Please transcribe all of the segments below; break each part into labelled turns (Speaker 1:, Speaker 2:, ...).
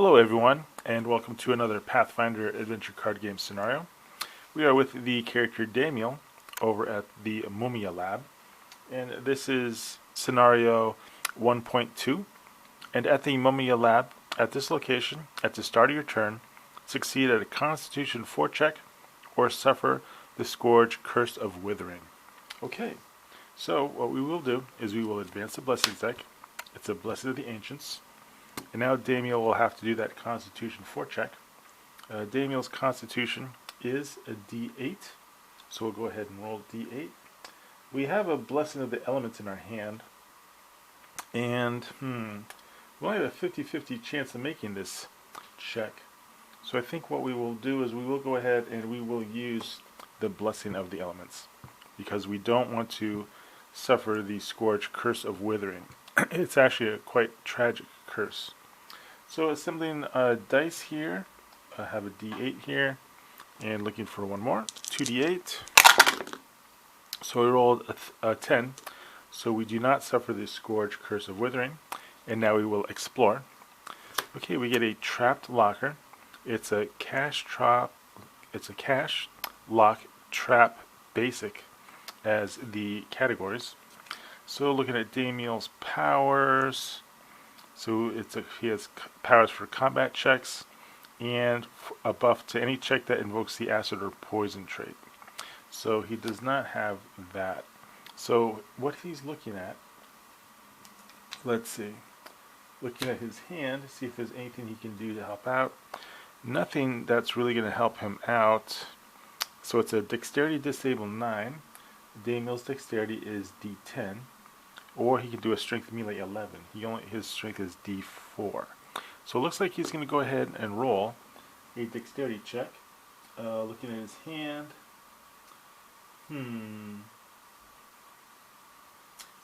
Speaker 1: Hello everyone, and welcome to another Pathfinder adventure card game scenario. We are with the character Damiel over at the Mumia Lab, and this is scenario 1.2. And at the Mumia Lab, at this location, at the start of your turn, succeed at a Constitution 4 check or suffer the Scourge Curse of Withering. Okay, so what we will do is we will advance the Blessings deck. It's a Blessing of the Ancients. And now Damiel will have to do that Constitution 4 check. Damiel's Constitution is a D8, so we'll go ahead and roll D8. We have a Blessing of the Elements in our hand, and we only have a 50-50 chance of making this check. So I think what we will do is we will go ahead and we will use the Blessing of the Elements, because we don't want to suffer the Scourge Curse of Withering. It's actually a quite tragic curse. So assembling dice here, I have a D8 here, and looking for one more, 2D8. So we rolled a 10, so we do not suffer the Scourge Curse of Withering, and now we will explore. Okay, we get a Trapped Locker. It's a cash lock trap basic as the categories. So looking at Damiel's powers, so he has powers for combat checks and a buff to any check that invokes the acid or poison trait. So he does not have that. So what he's looking at, let's see, looking at his hand, see if there's anything he can do to help out. Nothing that's really going to help him out. So it's a Dexterity Disable 9. Damiel's Dexterity is D10. Or he can do a Strength Melee 11. His Strength is D4. So it looks like he's going to go ahead and roll a Dexterity check. Looking at his hand.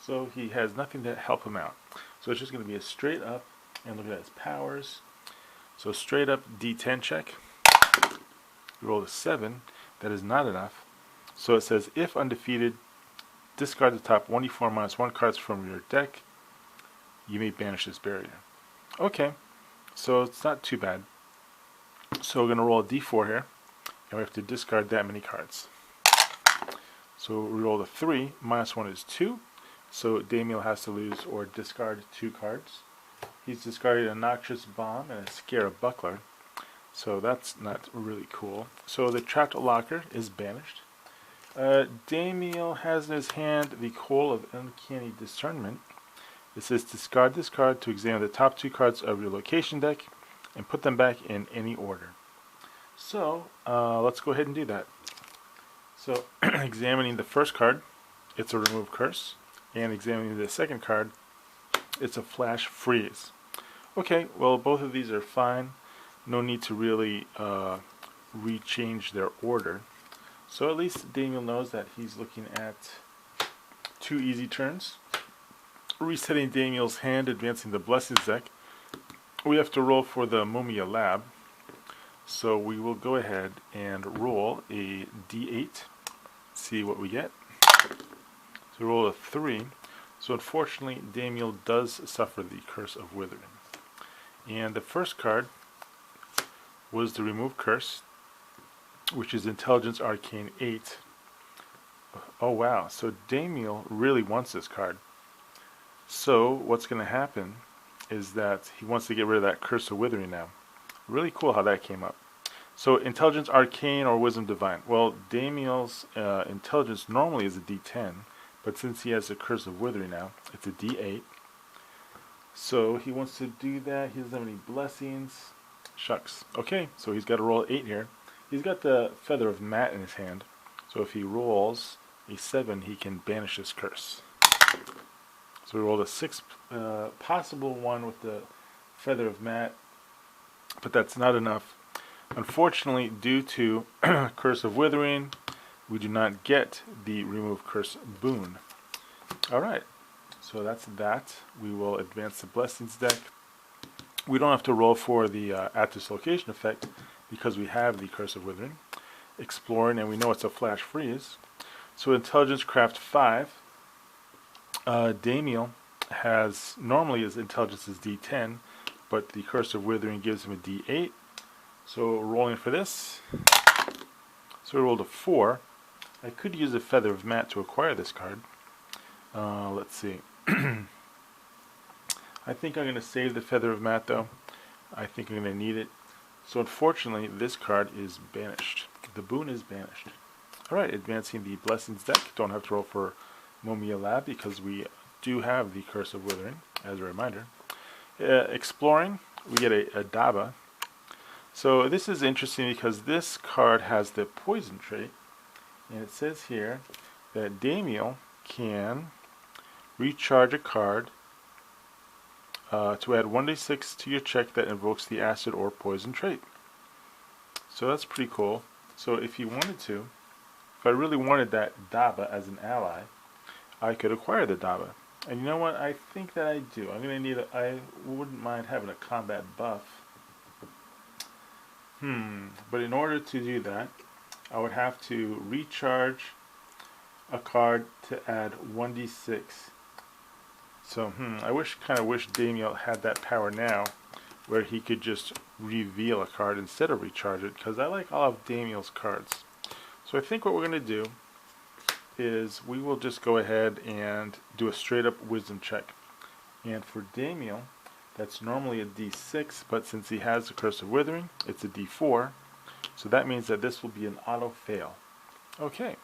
Speaker 1: So he has nothing to help him out. So it's just going to be a straight up, and look at his powers. So straight up D10 check. You rolled a 7. That is not enough. So it says, if undefeated, discard the top 1d4 minus 1 cards from your deck. You may banish this barrier. Okay, so it's not too bad. So we're going to roll a d4 here, and we have to discard that many cards. So we roll a 3, minus 1 is 2. So Damiel has to lose or discard 2 cards. He's discarded a Noxious Bomb and a Scarab Buckler. So that's not really cool. So the Trapped Locker is banished. Damiel has in his hand the Coal of Uncanny Discernment. It says discard this card to examine the top 2 cards of your location deck and put them back in any order. So let's go ahead and do that. So examining the first card, it's a Remove Curse, and examining the second card, it's a Flash Freeze. Okay, well both of these are fine. No need to really rechange their order. So at least Damiel knows that he's looking at 2 easy turns. Resetting Damiel's hand, advancing the Blessings deck. We have to roll for the Mumia Lab. So we will go ahead and roll a D8. See what we get. So roll a 3. So unfortunately, Damiel does suffer the Curse of Withering. And the first card was the Remove Curse, which is Intelligence Arcane 8. Oh wow, so Damiel really wants this card. So what's going to happen is that he wants to get rid of that Curse of Withering now. Really cool how that came up. So Intelligence Arcane or Wisdom Divine. Well, Damiel's Intelligence normally is a D10, but since he has the Curse of Withering now, it's a D8. So he wants to do that. He doesn't have any blessings. Shucks. Okay, so he's got to roll 8 here. He's got the Feather of Matt in his hand, so if he rolls a 7, he can banish this curse. So we rolled a 6, possible one with the Feather of Matt, but that's not enough. Unfortunately, due to Curse of Withering, we do not get the Remove Curse boon. Alright, so that's that. We will advance the Blessings deck. We don't have to roll for the at this location effect because we have the Curse of Withering. Exploring, and we know it's a Flash Freeze. So Intelligence Craft 5. Damiel has, normally his intelligence is D10, but the Curse of Withering gives him a D8. So rolling for this. So we rolled a 4. I could use a Feather of Matt to acquire this card. Let's see. I think I'm going to save the Feather of Matt though. I think I'm going to need it. So unfortunately, this card is banished. The boon is banished. Alright, advancing the Blessings deck. Don't have to roll for Momia Lab because we do have the Curse of Withering, as a reminder. Exploring, we get a Daba. So this is interesting because this card has the Poison trait. And it says here that Damiel can recharge a card to add 1d6 to your check that invokes the Acid or Poison trait. So that's pretty cool. So if you wanted to, if I really wanted that Daba as an ally, I could acquire the Daba. And you know what? I think that I do. I'm going to need I wouldn't mind having a combat buff. But in order to do that, I would have to recharge a card to add 1d6. So, I kind of wish Damiel had that power now, where he could just reveal a card instead of recharge it, because I like all of Damiel's cards. So I think what we're going to do is we will just go ahead and do a straight up wisdom check. And for Damiel, that's normally a D6, but since he has the Curse of Withering, it's a D4. So that means that this will be an auto fail. Okay,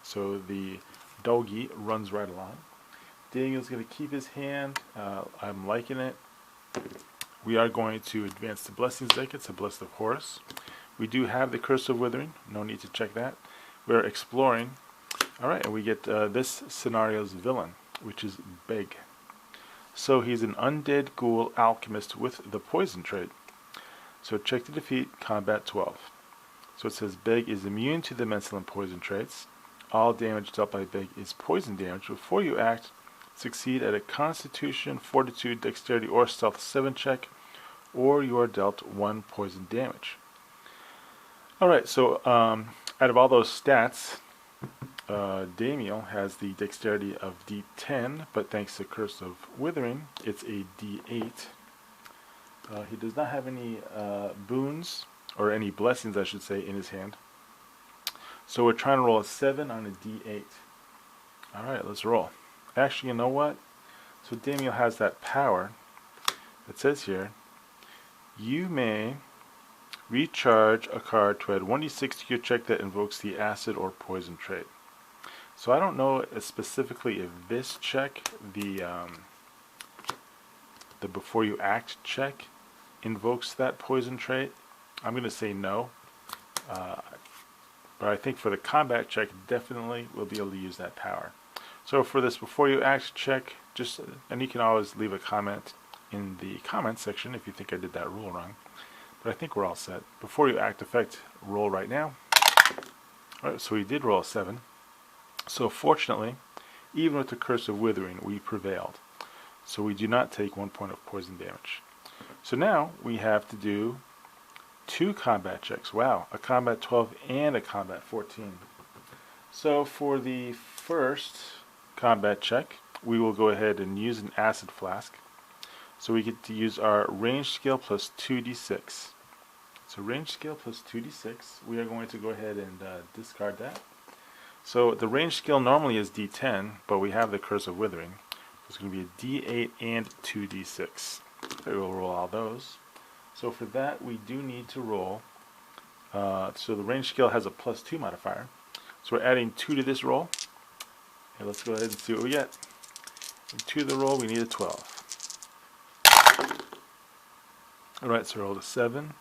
Speaker 1: so the doggy runs right along. Damiel's going to keep his hand. I'm liking it. We are going to advance the Blessings deck. It's a Blessed of Horus. We do have the Curse of Withering. No need to check that. We're exploring. Alright, and we get this scenario's villain, which is Beg. So he's an undead ghoul alchemist with the Poison trait. So check to defeat, combat 12. So it says Beg is immune to the mental and poison traits. All damage dealt by Beg is poison damage. Before you act, succeed at a Constitution, Fortitude, Dexterity, or Stealth 7 check, or you are dealt 1 poison damage. Alright, so out of all those stats, Damiel has the Dexterity of D10, but thanks to Curse of Withering, it's a D8. He does not have any boons, or any blessings I should say, in his hand. So we're trying to roll a 7 on a D8. Alright, let's roll. Actually, you know what? So Damiel has that power. It says here, you may recharge a card to add 1d6 to your check that invokes the Acid or Poison trait. So I don't know specifically if this check, the before you act check, invokes that poison trait. I'm going to say no. But I think for the combat check, definitely we'll be able to use that power. So for this before you act check, and you can always leave a comment in the comment section if you think I did that rule wrong. But I think we're all set. Before you act effect, roll right now. Alright, so we did roll a 7. So fortunately, even with the Curse of Withering, we prevailed. So we do not take 1 point of poison damage. So now we have to do 2 combat checks. Wow, a combat 12 and a combat 14. So for the first combat check, we will go ahead and use an Acid Flask. So we get to use our range skill plus 2d6. So range skill plus 2d6, we are going to go ahead and discard that. So the range skill normally is d10, but we have the Curse of Withering. So it's going to be a d8 and 2d6. So we'll roll all those. So for that, we do need to roll. So the range skill has a plus 2 modifier. So we're adding 2 to this roll. Okay, let's go ahead and see what we get. And 2 to the roll, we need a 12. Alright, so we rolled a 7,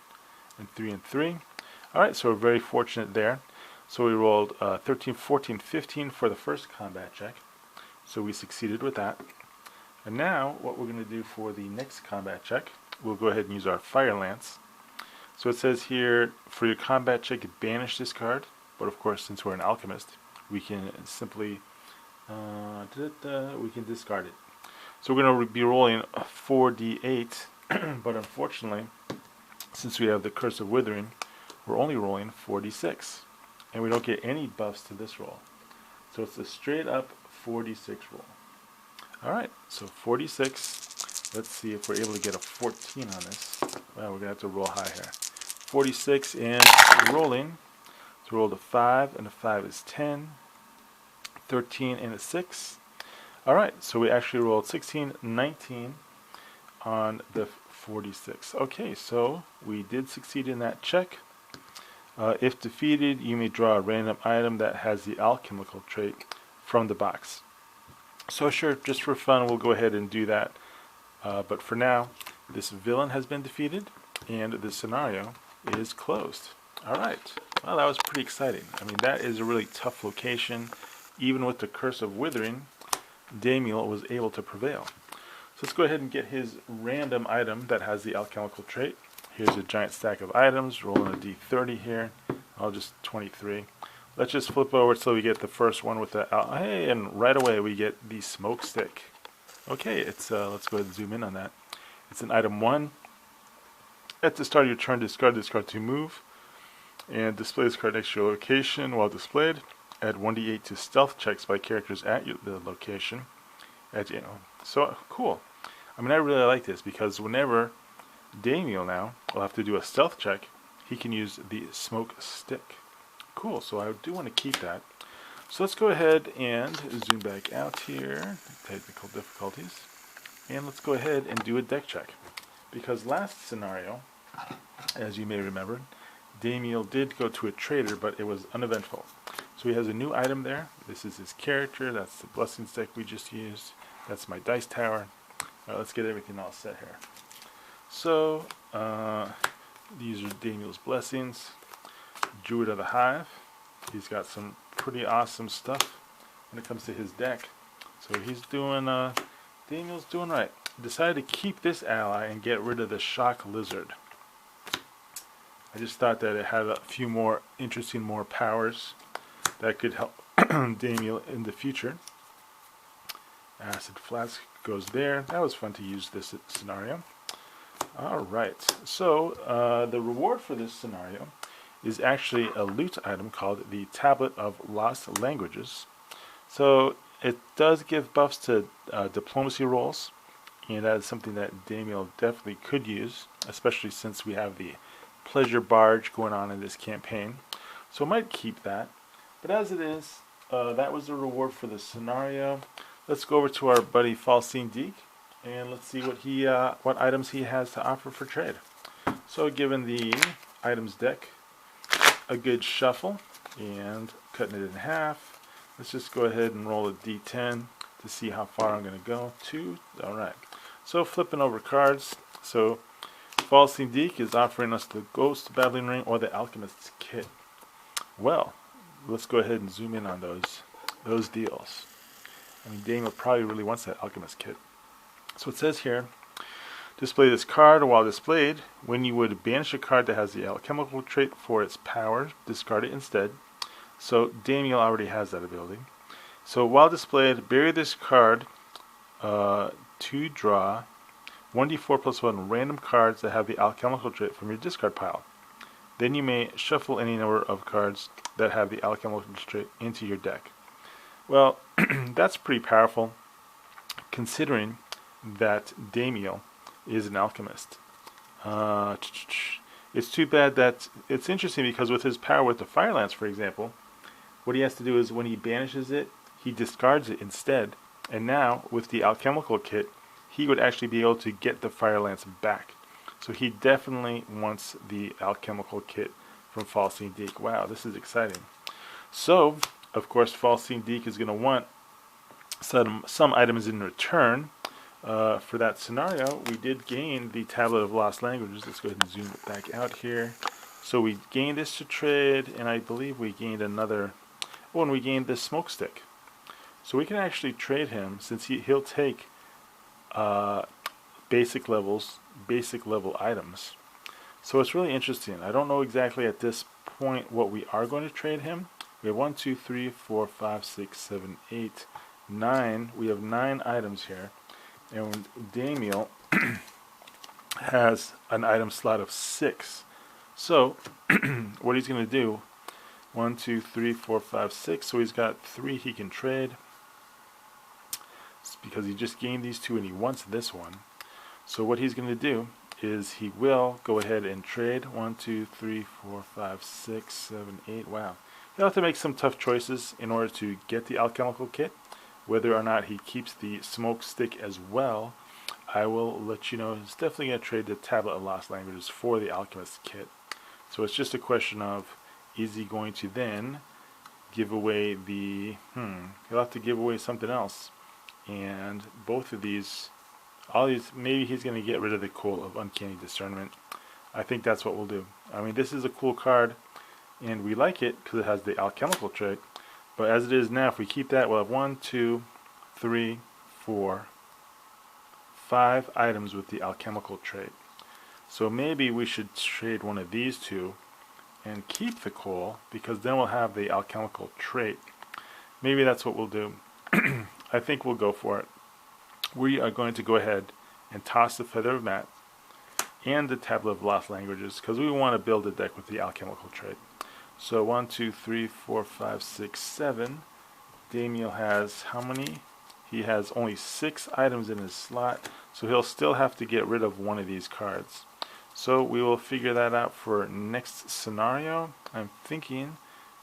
Speaker 1: and 3 and 3. Alright, so we're very fortunate there. So we rolled 13, 14, 15 for the first combat check. So we succeeded with that. And now, what we're going to do for the next combat check, we'll go ahead and use our Fire Lance. So it says here, for your combat check, banish this card. But of course, since we're an alchemist, we can simply we can discard it. So we're going to be rolling a 4d8, but unfortunately, since we have the Curse of Withering, we're only rolling 4d6. And we don't get any buffs to this roll. So it's a straight up 4d6 roll. Alright, so 4d6. Let's see if we're able to get a 14 on this. Well, we're going to have to roll high here. 46 and rolling. So roll a 5, and a 5 is 10. 13 and a 6. Alright, so we actually rolled 16, 19 on the 46. Okay, so we did succeed in that check. If defeated, you may draw a random item that has the alchemical trait from the box. So sure, just for fun, we'll go ahead and do that. But for now, this villain has been defeated, and the scenario is closed. Alright, well, that was pretty exciting. I mean, that is a really tough location. Even with the Curse of Withering, Damiel was able to prevail. So let's go ahead and get his random item that has the alchemical trait. Here's a giant stack of items, rolling a d30 here. I'll just 23. Let's just flip over so we get the first one with the, hey, and right away we get the smoke stick. Okay, it's let's go ahead and zoom in on that. It's an item 1. At the start of your turn, discard this card to move, and display this card next to your location while displayed. Add 1d8 to stealth checks by characters at the location. So cool. I mean, I really like this because whenever Damiel now will have to do a stealth check, he can use the smoke stick. Cool. So I do want to keep that. So let's go ahead and zoom back out here. Technical difficulties. And let's go ahead and do a deck check. Because last scenario, as you may remember, Damiel did go to a trader, but it was uneventful. So he has a new item there. This is his character. That's the blessing stick we just used. That's my dice tower. Alright, let's get everything all set here. So, these are Damiel's blessings. Druid of the Hive. He's got some pretty awesome stuff when it comes to his deck. So he's doing, Damiel's doing right. Decided to keep this ally and get rid of the Shock Lizard. I just thought that it had a few more interesting, more powers that could help Damiel in the future. Acid Flask goes there. That was fun to use this scenario. Alright, so the reward for this scenario is actually a loot item called the Tablet of Lost Languages. So it does give buffs to diplomacy rolls, and that is something that Damiel definitely could use, especially since we have the Pleasure Barge going on in this campaign. So I might keep that. But as it is, that was the reward for the scenario. Let's go over to our buddy Falstein Deke, and let's see what items he has to offer for trade. So given the items deck a good shuffle and cutting it in half, let's just go ahead and roll a d10 to see how far I'm going to go. 2. Alright. So flipping over cards. So Falstein Deke is offering us the Ghost Battling Ring or the Alchemist's Kit. Well, let's go ahead and zoom in on those deals. I mean, Damiel probably really wants that Alchemist Kit. So it says here, display this card while displayed. When you would banish a card that has the alchemical trait for its power, discard it instead. So Damiel already has that ability. So while displayed, bury this card to draw 1d4 plus 1 random cards that have the alchemical trait from your discard pile. Then you may shuffle any number of cards that have the alchemical trait into your deck. Well, that's pretty powerful, considering that Damiel is an alchemist. It's too bad that it's interesting because with his power with the Fire Lance, for example, what he has to do is when he banishes it, he discards it instead. And now with the alchemical kit, he would actually be able to get the Fire Lance back. So he definitely wants the alchemical kit from Falstein Deke. Wow, this is exciting. So, of course, Falstein Deke is going to want some items in return. For that scenario, we did gain the Tablet of Lost Languages. Let's go ahead and zoom it back out here. So we gained this to trade, and I believe we gained another. Oh, and we gained this smoke stick. So we can actually trade him since he'll take basic level items. So it's really interesting. I don't know exactly at this point what we are going to trade him. We have 1, 2, 3, 4, 5, 6, 7, 8, 9. We have 9 items here. And Damiel has an item slot of 6. So what he's going to do, 1, 2, 3, 4, 5, 6. So he's got 3 he can trade. It's because he just gained these 2 and he wants this one. So what he's going to do is he will go ahead and trade 1, 2, 3, 4, 5, 6, 7, 8. Wow. He'll have to make some tough choices in order to get the alchemical kit. Whether or not he keeps the smoke stick as well, I will let you know. He's definitely going to trade the Tablet of Lost Languages for the Alchemist kit. So it's just a question of, is he going to then give away the, he'll have to give away something else. And both of these, all these, maybe he's going to get rid of the Coal of Uncanny Discernment. I think that's what we'll do. I mean, this is a cool card, and we like it because it has the alchemical trait. But as it is now, if we keep that, we'll have 1, 2, 3, 4, 5 items with the alchemical trait. So maybe we should trade one of these two and keep the coal, because then we'll have the alchemical trait. Maybe that's what we'll do. I think we'll go for it. We are going to go ahead and toss the Feather of Matt and the Tablet of Lost Languages, because we want to build a deck with the alchemical trait. So 1, 2, 3, 4, 5, 6, 7. Damiel has how many? He has only 6 items in his slot, so he'll still have to get rid of one of these cards. So we will figure that out for next scenario. I'm thinking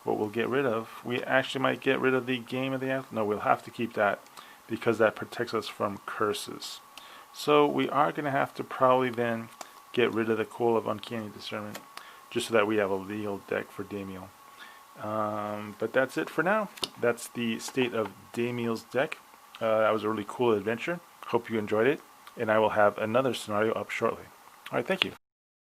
Speaker 1: what we'll get rid of. We actually might get rid of the Game of the Act. No, we'll have to keep that because that protects us from curses. So we are going to have to probably then get rid of the Coal of Uncanny Discernment, just so that we have a legal deck for Damiel. But that's it for now. That's the state of Damiel's deck. That was a really cool adventure. Hope you enjoyed it, and I will have another scenario up shortly. Alright, thank you.